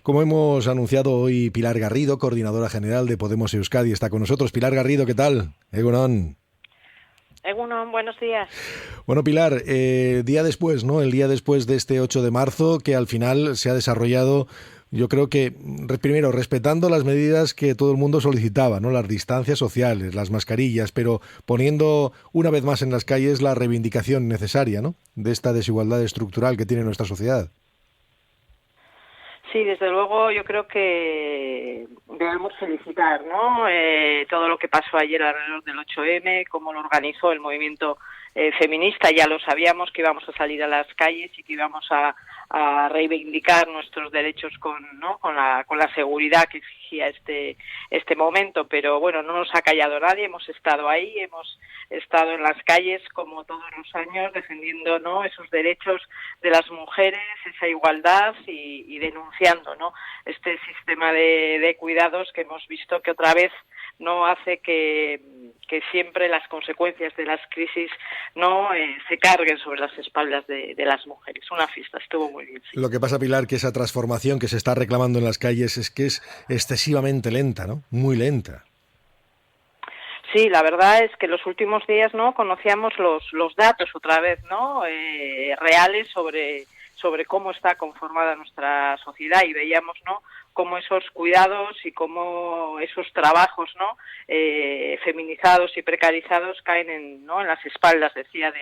Como hemos anunciado hoy, Pilar Garrido, coordinadora general de Podemos Euskadi, está con nosotros. Pilar Garrido, ¿qué tal? Egunon. Egunon, buenos días. Bueno, Pilar, día después, ¿no? El día después de este 8 de marzo, que al final se ha desarrollado, yo creo que, primero, respetando las medidas que todo el mundo solicitaba, ¿no? Las distancias sociales, las mascarillas, pero poniendo una vez más en las calles la reivindicación necesaria, ¿no? De esta desigualdad estructural que tiene nuestra sociedad. Sí, desde luego yo creo que debemos felicitar, ¿no? Todo lo que pasó ayer alrededor del 8M, cómo lo organizó el movimiento feminista. Ya lo sabíamos que íbamos a salir a las calles y que íbamos a reivindicar nuestros derechos con la seguridad que exigía este momento, pero bueno, no nos ha callado nadie, hemos estado ahí, hemos estado en las calles como todos los años defendiendo, ¿no?, esos derechos de las mujeres, esa igualdad y denunciando, ¿no?, este sistema de cuidados que hemos visto que otra vez no hace que siempre las consecuencias de las crisis no se carguen sobre las espaldas de las mujeres. Una fiesta, estuvo muy bien. Sí. Lo que pasa, Pilar, que esa transformación que se está reclamando en las calles es que es excesivamente lenta, ¿no? Muy lenta. Sí, la verdad es que los últimos días no conocíamos los datos otra vez, ¿no? Reales sobre cómo está conformada nuestra sociedad y veíamos, ¿no?, cómo esos cuidados y cómo esos trabajos, ¿no?, feminizados y precarizados caen en las espaldas, decía,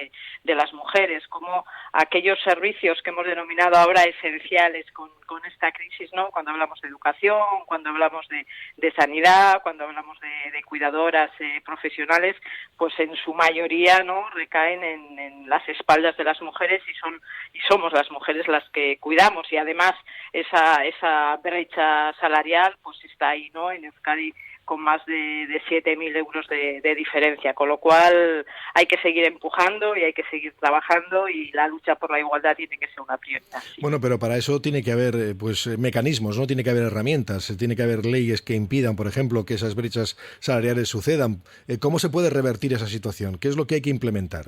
de las mujeres, como aquellos servicios que hemos denominado ahora esenciales con esta crisis, ¿no?, cuando hablamos de educación, cuando hablamos de sanidad, cuando hablamos de cuidadoras profesionales, pues en su mayoría, ¿no?, recaen en las espaldas de las mujeres y somos las mujeres las que cuidamos, y además esa brecha salarial pues está ahí, ¿no?, en Euskadi con más de 7.000 euros de diferencia, con lo cual hay que seguir empujando y hay que seguir trabajando y la lucha por la igualdad tiene que ser una prioridad. Sí. Bueno, pero para eso tiene que haber mecanismos, ¿no? Tiene que haber herramientas, tiene que haber leyes que impidan, por ejemplo, que esas brechas salariales sucedan. ¿Cómo se puede revertir esa situación? ¿Qué es lo que hay que implementar?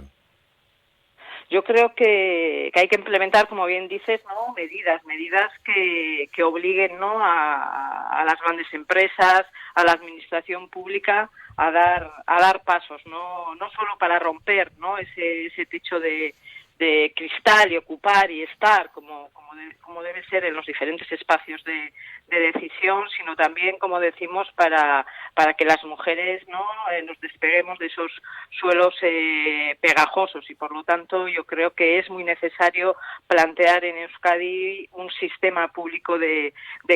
Yo creo que hay que implementar, como bien dices, ¿no?, medidas que obliguen, ¿no?, a las grandes empresas, a la administración pública a dar pasos, no solo para romper, ¿no?, ese techo de cristal y ocupar y estar como debe ser en los diferentes espacios de decisión, sino también, como decimos, para que las mujeres no nos despeguemos de esos suelos pegajosos, y por lo tanto yo creo que es muy necesario plantear en Euskadi un sistema público de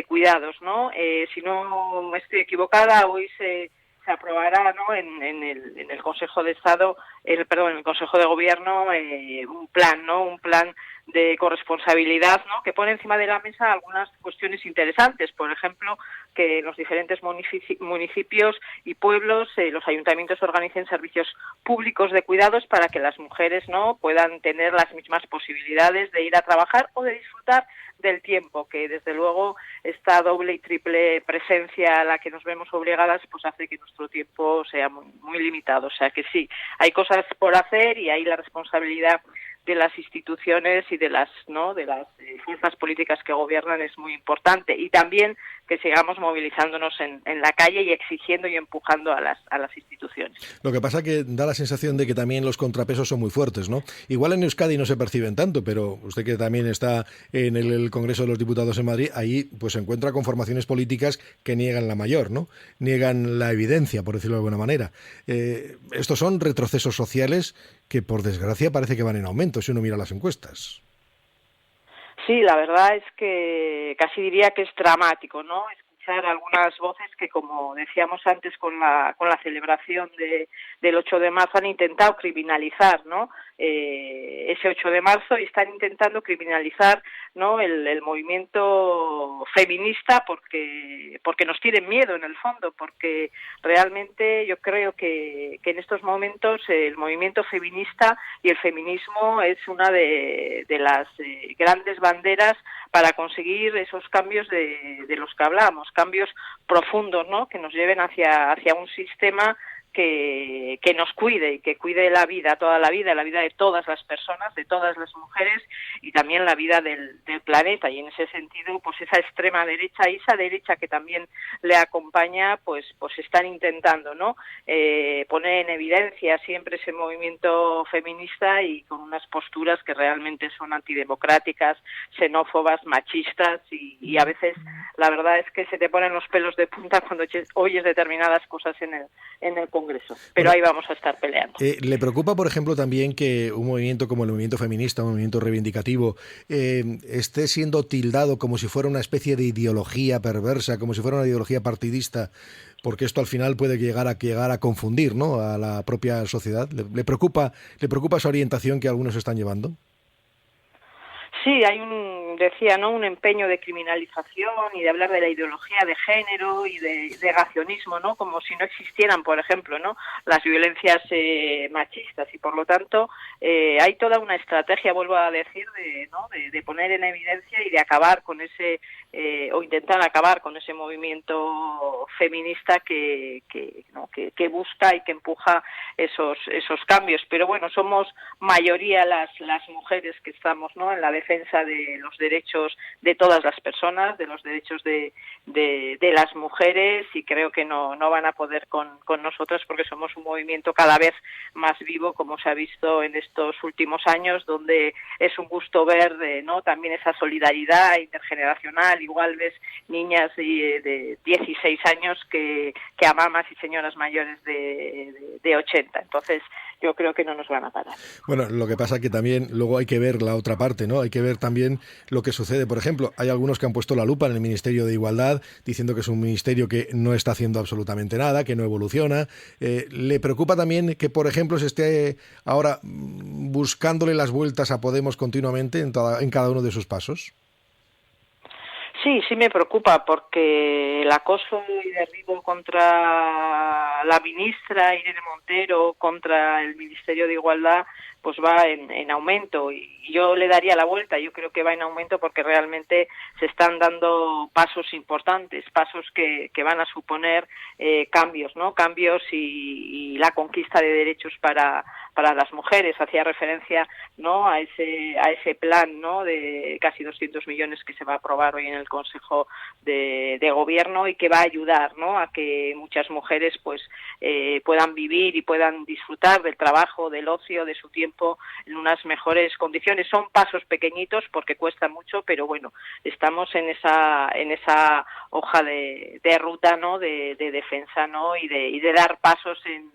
cuidados, ¿no? Si no estoy equivocada, hoy se aprobará, ¿no?, en el Consejo de Estado, en el Consejo de Gobierno, un plan de corresponsabilidad, ¿no?, que pone encima de la mesa algunas cuestiones interesantes. Por ejemplo, que en los diferentes municipios y pueblos los ayuntamientos organicen servicios públicos de cuidados para que las mujeres no puedan tener las mismas posibilidades de ir a trabajar o de disfrutar del tiempo, que desde luego esta doble y triple presencia a la que nos vemos obligadas pues hace que nuestro tiempo sea muy, muy limitado. O sea que sí, hay cosas por hacer y hay la responsabilidad de las instituciones y de las fuerzas políticas que gobiernan es muy importante, y también que sigamos movilizándonos en la calle y exigiendo y empujando a las instituciones. Lo que pasa que da la sensación de que también los contrapesos son muy fuertes, ¿no? Igual en Euskadi no se perciben tanto, pero usted, que también está en el Congreso de los Diputados en Madrid, ahí pues se encuentra con formaciones políticas que niegan la mayor, ¿no? Niegan la evidencia, por decirlo de alguna manera. Estos son retrocesos sociales que, por desgracia, parece que van en aumento si uno mira las encuestas. Sí, la verdad es que casi diría que es dramático, ¿no?, escuchar algunas voces que, como decíamos antes con la celebración del 8 de marzo, han intentado criminalizar, ¿no?, ese 8 de marzo, y están intentando criminalizar, ¿no?, el movimiento feminista porque nos tienen miedo en el fondo, porque realmente yo creo que en estos momentos el movimiento feminista y el feminismo es una de las grandes banderas para conseguir esos cambios de los que hablamos, cambios profundos, ¿no?, que nos lleven hacia un sistema que nos cuide y que cuide la vida la vida de todas las personas, de todas las mujeres y también la vida del planeta. Y en ese sentido, pues esa extrema derecha y esa derecha que también le acompaña, pues están intentando, ¿no? Poner en evidencia siempre ese movimiento feminista y con unas posturas que realmente son antidemocráticas, xenófobas, machistas y a veces la verdad es que se te ponen los pelos de punta cuando oyes determinadas cosas en el Congreso. Pero ahí vamos a estar peleando. ¿Le preocupa, por ejemplo, también que un movimiento como el movimiento feminista, un movimiento reivindicativo, esté siendo tildado como si fuera una especie de ideología perversa, como si fuera una ideología partidista? Porque esto al final puede llegar a confundir, ¿no?, a la propia sociedad. ¿Le preocupa esa orientación que algunos están llevando? Sí, hay un empeño de criminalización y de hablar de la ideología de género y de negacionismo, ¿no? Como si no existieran, por ejemplo, ¿no?, las violencias machistas y por lo tanto hay toda una estrategia, vuelvo a decir, de poner en evidencia y de acabar con ese o intentar acabar con ese movimiento feminista que busca y que empuja esos cambios. Pero bueno, somos mayoría las mujeres que estamos, ¿no?, en la defensa de los derechos de todas las personas, de los derechos de las mujeres y creo que no van a poder con nosotras porque somos un movimiento cada vez más vivo, como se ha visto en estos últimos años, donde es un gusto ver ¿no?, también esa solidaridad intergeneracional. Igual ves niñas de 16 años que a mamás y señoras mayores de 80. Entonces, yo creo que no nos van a parar. Bueno, lo que pasa que también luego hay que ver la otra parte, ¿no? Hay que ver también lo que sucede. Por ejemplo, hay algunos que han puesto la lupa en el Ministerio de Igualdad, diciendo que es un ministerio que no está haciendo absolutamente nada, que no evoluciona. ¿Le preocupa también que, por ejemplo, se esté ahora buscándole las vueltas a Podemos continuamente en cada uno de sus pasos? Sí me preocupa porque el acoso y derribo contra la ministra Irene Montero, contra el Ministerio de Igualdad, pues va en aumento y yo le daría la vuelta. Yo creo que va en aumento porque realmente se están dando pasos importantes, pasos que van a suponer cambios, ¿no? Cambios y la conquista de derechos para las mujeres. Hacía referencia, ¿no?, a ese plan, ¿no?, de casi 200 millones que se va a aprobar hoy en el Consejo de Gobierno y que va a ayudar, ¿no?, a que muchas mujeres pues puedan vivir y puedan disfrutar del trabajo, del ocio, de su tiempo en unas mejores condiciones. Son pasos pequeñitos porque cuesta mucho, pero bueno, estamos en esa hoja de ruta, ¿no?, de defensa, ¿no?, y de dar pasos en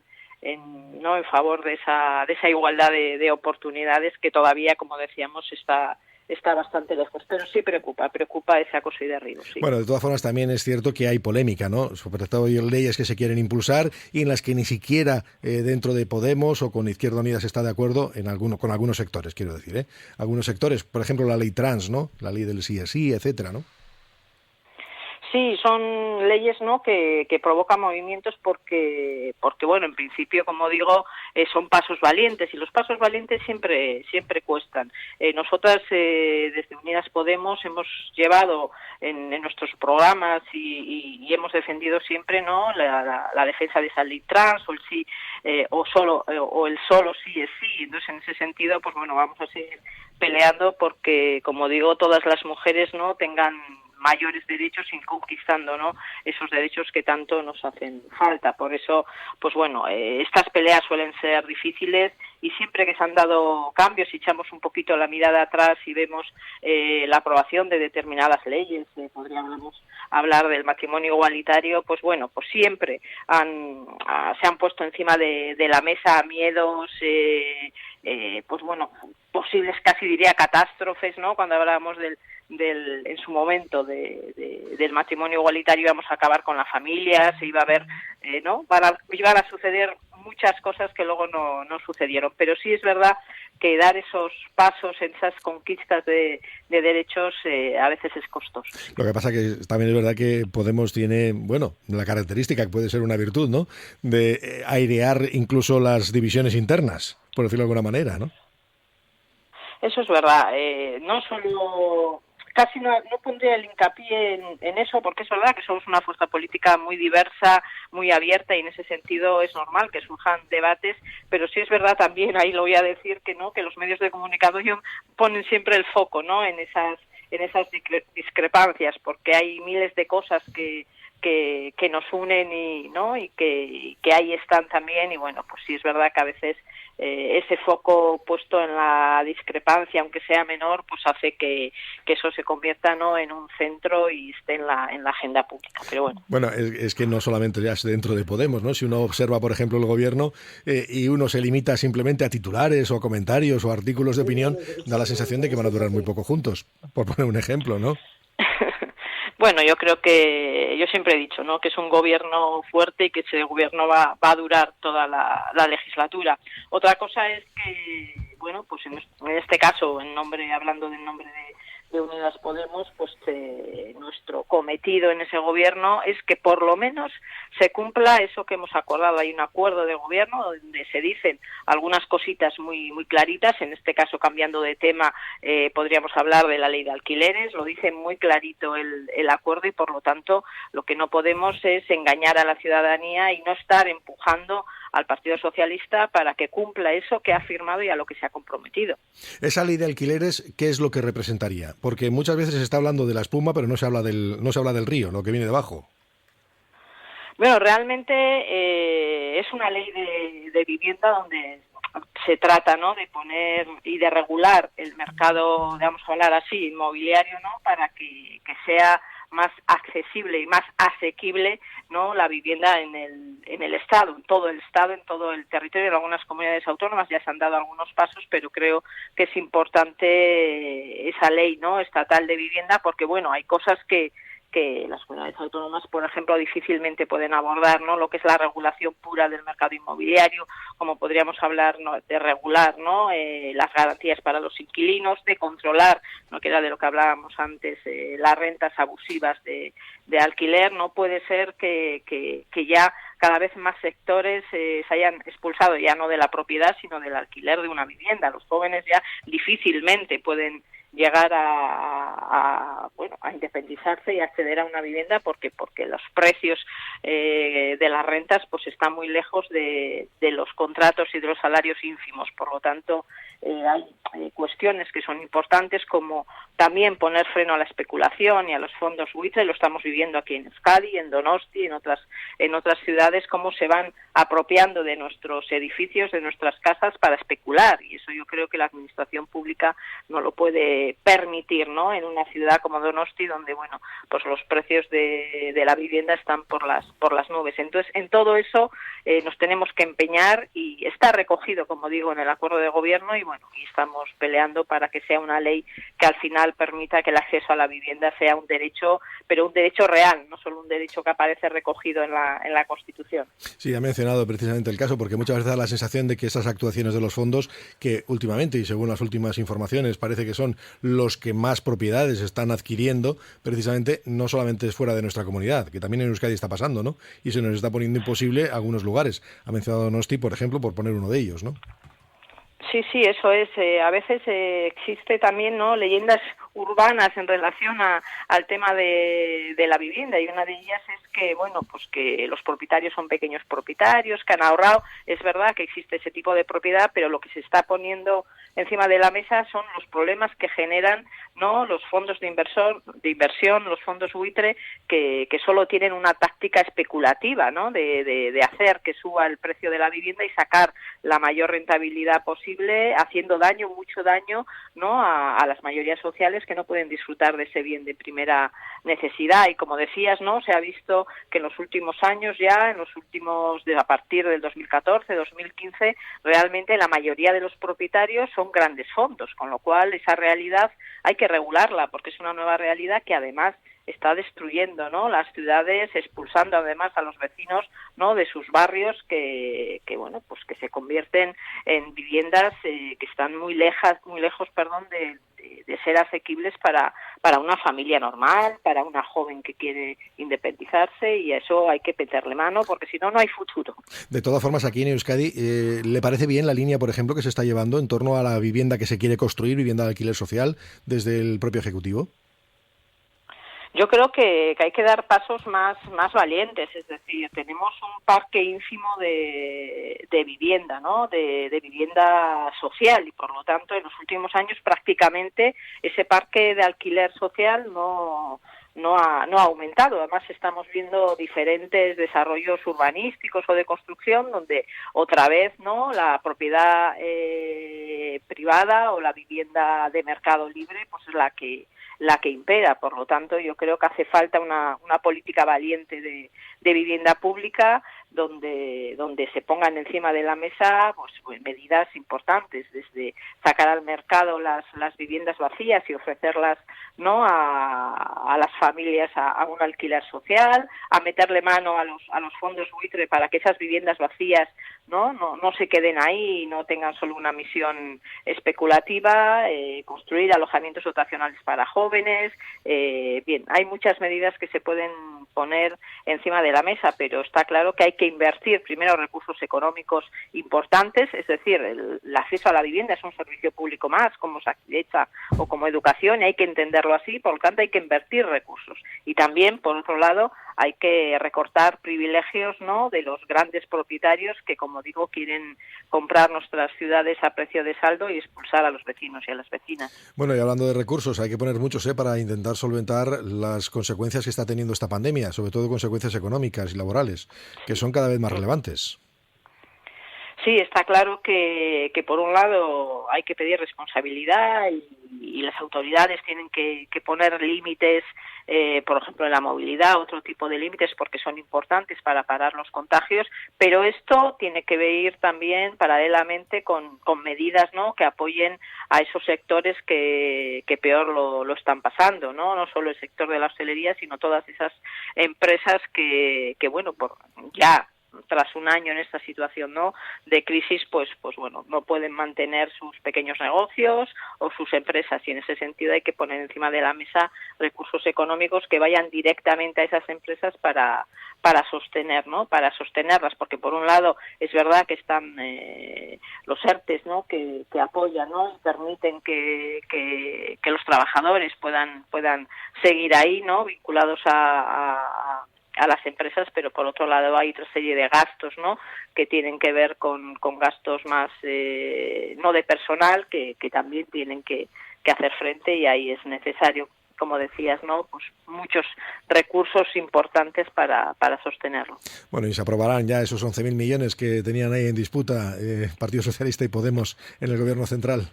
favor de esa igualdad de oportunidades que todavía, como decíamos, está bastante lejos, pero sí preocupa ese acoso y derribo. Sí. Bueno, de todas formas también es cierto que hay polémica, ¿no? Sobre todo hay leyes que se quieren impulsar y en las que ni siquiera dentro de Podemos o con Izquierda Unida se está de acuerdo con algunos sectores, quiero decir, ¿eh? Algunos sectores, por ejemplo, la ley trans, ¿no? La ley del sí es sí, etcétera, ¿no? Sí, son leyes, ¿no?, que provocan movimientos porque bueno, en principio, como digo, son pasos valientes y los pasos valientes siempre cuestan. Nosotras desde Unidas Podemos hemos llevado en nuestros programas y hemos defendido siempre, ¿no?, la defensa de esa ley trans o el sí o el solo sí es sí. Entonces, en ese sentido, pues bueno, vamos a seguir peleando porque, como digo, todas las mujeres, ¿no?, tengan mayores derechos y conquistando, ¿no?, esos derechos que tanto nos hacen falta. Por eso, pues bueno, estas peleas suelen ser difíciles y siempre que se han dado cambios, si echamos un poquito la mirada atrás y vemos la aprobación de determinadas leyes, podríamos hablar del matrimonio igualitario, pues bueno, pues siempre se han puesto encima de la mesa miedos, pues bueno, posibles casi diría catástrofes, ¿no?, cuando hablábamos en su momento del matrimonio igualitario íbamos a acabar con la familia, se iba a ver, ¿no?, iban a suceder muchas cosas que luego no sucedieron, pero sí es verdad que dar esos pasos en esas conquistas de derechos a veces es costoso. Lo que pasa que también es verdad que Podemos tiene, bueno, la característica que puede ser una virtud, ¿no?, de airear incluso las divisiones internas, por decirlo de alguna manera, ¿no? Eso es verdad. No solo casi no pondría el hincapié en eso, porque es verdad que somos una fuerza política muy diversa, muy abierta, y en ese sentido es normal que surjan debates, pero sí es verdad también, ahí lo voy a decir, que no, que los medios de comunicación ponen siempre el foco, ¿no?, en esas discrepancias, porque hay miles de cosas que nos unen y que ahí están también, y bueno, pues sí es verdad que a veces ese foco puesto en la discrepancia, aunque sea menor, pues hace que eso se convierta, ¿no?, en un centro y esté en la agenda pública. Pero bueno, es que no solamente ya es dentro de Podemos, ¿no? Si uno observa, por ejemplo, el gobierno y uno se limita simplemente a titulares o comentarios o artículos de opinión, da la sensación de que van a durar muy poco juntos, por poner un ejemplo, ¿no? Bueno, yo creo que, yo siempre he dicho, ¿no?, que es un gobierno fuerte y que ese gobierno va a durar toda la legislatura. Otra cosa es que, bueno, pues en este caso, hablando del nombre de Unidas Podemos, pues nuestro cometido en ese gobierno es que por lo menos se cumpla eso que hemos acordado. Hay un acuerdo de gobierno donde se dicen algunas cositas muy muy claritas. En este caso, cambiando de tema, podríamos hablar de la ley de alquileres. Lo dice muy clarito el acuerdo, y por lo tanto lo que no podemos es engañar a la ciudadanía y no estar empujando al Partido Socialista para que cumpla eso que ha firmado y a lo que se ha comprometido. Esa ley de alquileres, ¿qué es lo que representaría? Porque muchas veces se está hablando de la espuma, pero no se habla del río, lo que viene debajo. Bueno, realmente es una ley de vivienda donde se trata, ¿no?, de poner y de regular el mercado, vamos a hablar así, inmobiliario, ¿no?, para que sea más accesible y más asequible, ¿no?, la vivienda en el Estado, en todo el territorio. En algunas comunidades autónomas ya se han dado algunos pasos, pero creo que es importante esa ley, ¿no?, estatal de vivienda, porque bueno, hay cosas que las comunidades autónomas, por ejemplo, difícilmente pueden abordar, ¿no?, lo que es la regulación pura del mercado inmobiliario, como podríamos hablar, ¿no?, de regular, ¿no?, las garantías para los inquilinos, de controlar, ¿no?, que era de lo que hablábamos antes, las rentas abusivas de alquiler. No puede ser que ya cada vez más sectores se hayan expulsado, ya no de la propiedad, sino del alquiler de una vivienda. Los jóvenes ya difícilmente pueden llegar a independizarse y acceder a una vivienda porque los precios de las rentas pues están muy lejos de los contratos y de los salarios ínfimos. Por lo tanto, hay cuestiones que son importantes, como también poner freno a la especulación y a los fondos buitre. Lo estamos viviendo aquí en Euskadi, en Donosti, en otras ciudades, cómo se van apropiando de nuestros edificios, de nuestras casas, para especular, y eso yo creo que la administración pública no lo puede permitir, ¿no?, en una ciudad como Donosti, donde bueno, pues los precios de la vivienda están por las nubes. Entonces, en todo eso nos tenemos que empeñar, y está recogido, como digo, en el acuerdo de gobierno, y bueno, y estamos peleando para que sea una ley que al final permita que el acceso a la vivienda sea un derecho, pero un derecho real, no solo un derecho que aparece recogido en la Constitución. Sí, ha mencionado precisamente el caso, porque muchas veces da la sensación de que esas actuaciones de los fondos, que últimamente, y según las últimas informaciones, parece que son los que más propiedades están adquiriendo, precisamente no solamente es fuera de nuestra comunidad, que también en Euskadi está pasando, ¿no?, y se nos está poniendo imposible algunos lugares. Ha mencionado Donosti, por ejemplo, por poner uno de ellos, ¿no? Sí, eso es. A veces existe también, ¿no?, leyendas urbanas en relación al tema de la vivienda, y una de ellas es que, bueno, pues que los propietarios son pequeños propietarios que han ahorrado. Es verdad que existe ese tipo de propiedad, pero lo que se está poniendo encima de la mesa son los problemas que generan, ¿no?, los fondos de inversión, los fondos buitre, que solo tienen una táctica especulativa, ¿no?, de hacer que suba el precio de la vivienda y sacar la mayor rentabilidad posible, haciendo mucho daño, ¿no?, a las mayorías sociales que no pueden disfrutar de ese bien de primera necesidad. Y como decías, ¿no?, se ha visto que en los últimos años a partir del 2014, 2015, realmente la mayoría de los propietarios son grandes fondos, con lo cual esa realidad hay que regularla, porque es una nueva realidad que además está destruyendo, ¿no?, las ciudades, expulsando además a los vecinos, ¿no?, de sus barrios, que bueno, pues que se convierten en viviendas que están muy lejos, de ser asequibles para una familia normal, para una joven que quiere independizarse, y a eso hay que meterle mano, porque si no, no hay futuro. De todas formas, aquí en Euskadi, ¿le parece bien la línea, por ejemplo, que se está llevando en torno a la vivienda que se quiere construir, vivienda de alquiler social, desde el propio Ejecutivo? Yo creo que hay que dar pasos más valientes, es decir, tenemos un parque ínfimo de vivienda, ¿no? De vivienda social, y por lo tanto en los últimos años prácticamente ese parque de alquiler social no ha aumentado. Además estamos viendo diferentes desarrollos urbanísticos o de construcción donde otra vez, ¿no?, la propiedad privada o la vivienda de mercado libre pues es la que impera. Por lo tanto, yo creo que hace falta una política valiente de vivienda pública donde se pongan encima de la mesa pues medidas importantes, desde sacar al mercado las viviendas vacías y ofrecerlas, ¿no?, a las familias a un alquiler social, a meterle mano a los fondos buitre para que esas viviendas vacías no se queden ahí y no tengan solo una misión especulativa, construir alojamientos dotacionales para jóvenes. Bien, hay muchas medidas que se pueden poner encima de la mesa, pero está claro que hay que invertir primero recursos económicos importantes, es decir, el acceso a la vivienda es un servicio público más, como Osakidetza o como educación, y hay que entenderlo así, por lo tanto hay que invertir recursos. Y también, por otro lado, hay que recortar privilegios, ¿no?, de los grandes propietarios que, como digo, quieren comprar nuestras ciudades a precio de saldo y expulsar a los vecinos y a las vecinas. Bueno, y hablando de recursos, hay que poner muchos para intentar solventar las consecuencias que está teniendo esta pandemia, sobre todo consecuencias económicas y laborales, que son cada vez más relevantes. Sí, está claro que por un lado hay que pedir responsabilidad y las autoridades tienen que poner límites, por ejemplo en la movilidad, otro tipo de límites porque son importantes para parar los contagios, pero esto tiene que ir también paralelamente con medidas, ¿no?, que apoyen a esos sectores que peor lo están pasando, no solo el sector de la hostelería, sino todas esas empresas que bueno, por ya tras un año en esta situación, ¿no?, de crisis, pues bueno, no pueden mantener sus pequeños negocios o sus empresas, y en ese sentido hay que poner encima de la mesa recursos económicos que vayan directamente a esas empresas para sostener, ¿no?, para sostenerlas, porque por un lado es verdad que están los ERTES, ¿no?, que apoyan, ¿no?, y permiten que los trabajadores puedan seguir ahí, ¿no?, vinculados a las empresas, pero por otro lado hay otra serie de gastos, ¿no?, que tienen que ver con gastos más no de personal que también tienen que hacer frente, y ahí es necesario, como decías, ¿no?, pues muchos recursos importantes para sostenerlo. Bueno, y se aprobarán ya esos 11.000 millones que tenían ahí en disputa Partido Socialista y Podemos en el Gobierno central.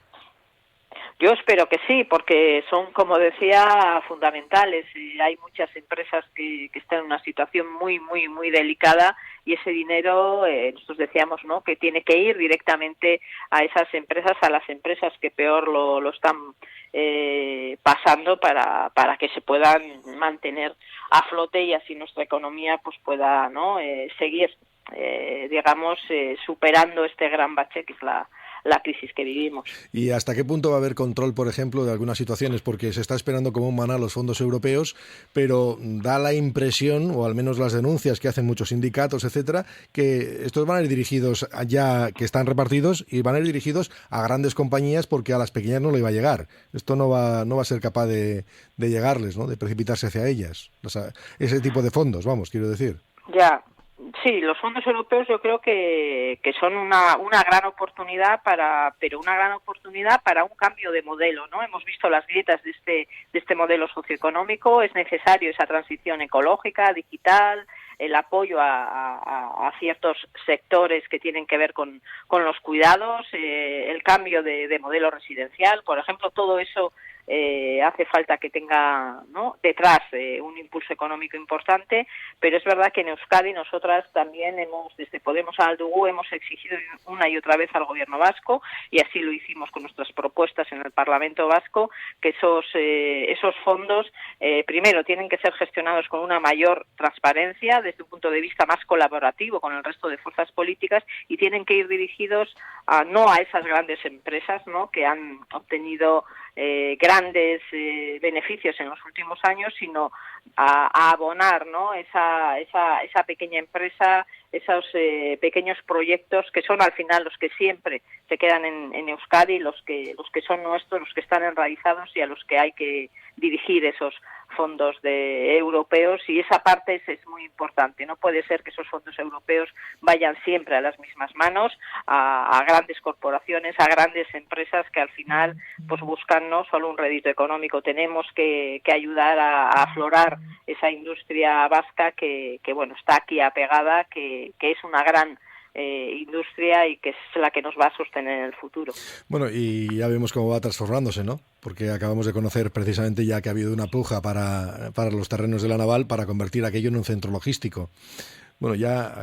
Yo espero que sí, porque son, como decía, fundamentales. Hay muchas empresas que están en una situación muy delicada, y ese dinero, nosotros decíamos, ¿no?, que tiene que ir directamente a esas empresas, a las empresas que peor lo están pasando, para que se puedan mantener a flote y así nuestra economía pues pueda, ¿no?, seguir, digamos, superando este gran bache que es la crisis que vivimos. ¿Y hasta qué punto va a haber control, por ejemplo, de algunas situaciones? Porque se está esperando como un maná los fondos europeos, pero da la impresión, o al menos las denuncias que hacen muchos sindicatos, etcétera, que estos van a ir dirigidos ya, que están repartidos, y van a ir dirigidos a grandes compañías, porque a las pequeñas no le iba a llegar. Esto no va a ser capaz de llegarles, ¿no?, de precipitarse hacia ellas. O sea, ese tipo de fondos, vamos, quiero decir. Ya. Sí, los fondos europeos yo creo que son una gran oportunidad pero una gran oportunidad para un cambio de modelo, ¿no? Hemos visto las grietas de este modelo socioeconómico, es necesario esa transición ecológica, digital, el apoyo a ciertos sectores que tienen que ver con los cuidados, el cambio de modelo residencial, por ejemplo, todo eso hace falta que tenga, ¿no?, detrás un impulso económico importante, pero es verdad que en Euskadi nosotras también desde Podemos a Aldugu hemos exigido una y otra vez al Gobierno vasco, y así lo hicimos con nuestras propuestas en el Parlamento vasco, que esos fondos primero tienen que ser gestionados con una mayor transparencia desde un punto de vista más colaborativo con el resto de fuerzas políticas, y tienen que ir dirigidos no a esas grandes empresas, ¿no?, que han obtenido grandes beneficios en los últimos años, sino a abonar, ¿no? esa pequeña empresa, esos pequeños proyectos que son al final los que siempre se quedan en Euskadi, los que son nuestros, los que están enraizados y a los que hay que dirigir esos fondos europeos, y esa parte es muy importante. No puede ser que esos fondos europeos vayan siempre a las mismas manos, a grandes corporaciones, a grandes empresas que al final pues buscan no solo un rédito económico. Tenemos que ayudar a aflorar esa industria vasca que bueno, está aquí apegada, que es una gran industria y que es la que nos va a sostener en el futuro. Bueno, y ya vemos cómo va transformándose, ¿no? Porque acabamos de conocer precisamente ya que ha habido una puja para los terrenos de la naval para convertir aquello en un centro logístico. Bueno, ya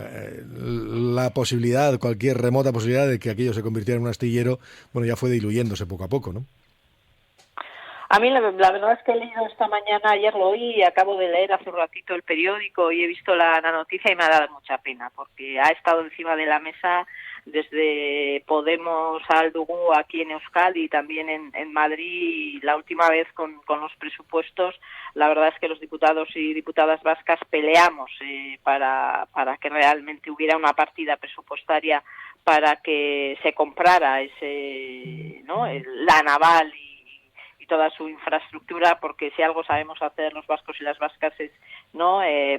la posibilidad, cualquier remota posibilidad de que aquello se convirtiera en un astillero, bueno, ya fue diluyéndose poco a poco, ¿no? A mí la verdad es que he leído esta mañana, ayer lo oí, acabo de leer hace un ratito el periódico y he visto la noticia y me ha dado mucha pena, porque ha estado encima de la mesa desde Podemos al Dugu aquí en Euskadi y también en Madrid, y la última vez con los presupuestos. La verdad es que los diputados y diputadas vascas peleamos para que realmente hubiera una partida presupuestaria para que se comprara la naval y toda su infraestructura, porque si algo sabemos hacer los vascos y las vascas es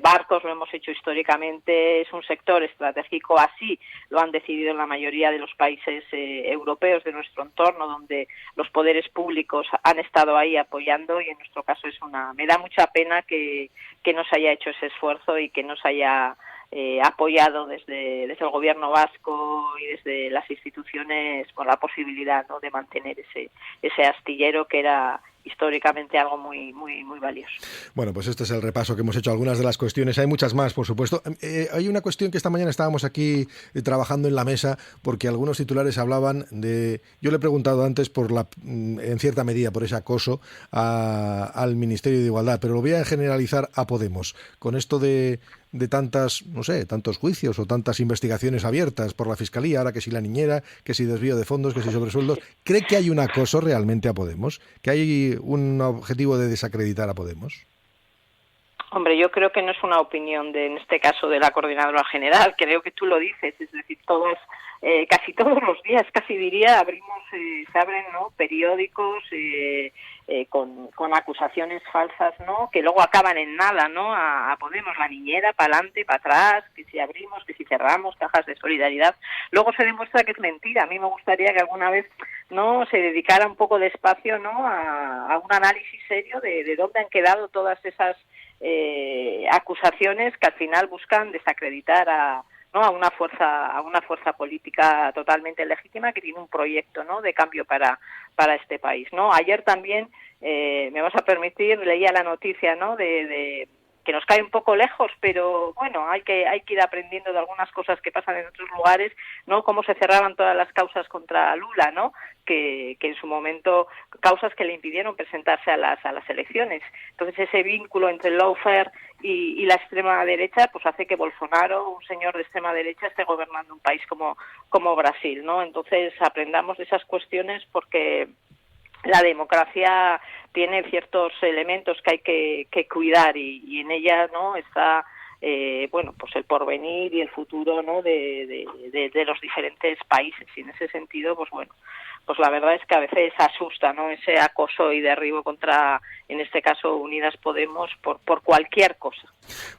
barcos, lo hemos hecho históricamente, es un sector estratégico, así lo han decidido en la mayoría de los países europeos de nuestro entorno, donde los poderes públicos han estado ahí apoyando, y en nuestro caso me da mucha pena que no se haya hecho ese esfuerzo y que no se haya apoyado desde el gobierno vasco y desde las instituciones por la posibilidad, ¿no?, de mantener ese astillero que era históricamente algo muy muy muy valioso. Bueno, pues este es el repaso que hemos hecho, algunas de las cuestiones. Hay muchas más, por supuesto. Hay una cuestión que esta mañana estábamos aquí trabajando en la mesa, porque algunos titulares hablaban de... Yo le he preguntado antes en cierta medida por ese acoso al Ministerio de Igualdad, pero lo voy a generalizar a Podemos. Con esto de tantas, no sé, tantos juicios o tantas investigaciones abiertas por la Fiscalía, ahora que si la niñera, que si desvío de fondos, que si sobresueldos, ¿cree que hay un acoso realmente a Podemos? ¿Que hay un objetivo de desacreditar a Podemos? Hombre, yo creo que no es una opinión en este caso de la Coordinadora General, creo que tú lo dices, es decir, casi todos los días, casi diría, se abren periódicos con acusaciones falsas, ¿no?, que luego acaban en nada, ¿no?, a Podemos, la niñera, para adelante, para atrás, que si abrimos, que si cerramos, cajas de solidaridad. Luego se demuestra que es mentira. A mí me gustaría que alguna vez se dedicara un poco de espacio, ¿no?, a un análisis serio de dónde han quedado todas esas acusaciones que al final buscan desacreditar a una fuerza política totalmente legítima que tiene un proyecto, ¿no?, de cambio para este país, ¿no? Ayer también, me vas a permitir, leía la noticia, ¿no?, de que nos cae un poco lejos, pero bueno, hay que ir aprendiendo de algunas cosas que pasan en otros lugares, ¿no?, cómo se cerraban todas las causas contra Lula, ¿no?, que en su momento, causas que le impidieron presentarse a las elecciones. Entonces ese vínculo entre el lawfare y la extrema derecha pues hace que Bolsonaro, un señor de extrema derecha, esté gobernando un país como Brasil, ¿no? Entonces aprendamos de esas cuestiones, porque la democracia tiene ciertos elementos que hay que cuidar, y en ella, ¿no?, está pues el porvenir y el futuro, ¿no?, de los diferentes países, y en ese sentido pues la verdad es que a veces asusta, ¿no?, ese acoso y derribo contra, en este caso, Unidas Podemos por cualquier cosa.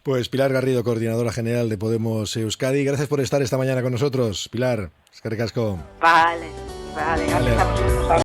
Pues Pilar Garrido, coordinadora general de Podemos Euskadi, gracias por estar esta mañana con nosotros. Pilar, eskerrik asko. Vale, gracias a vosotros.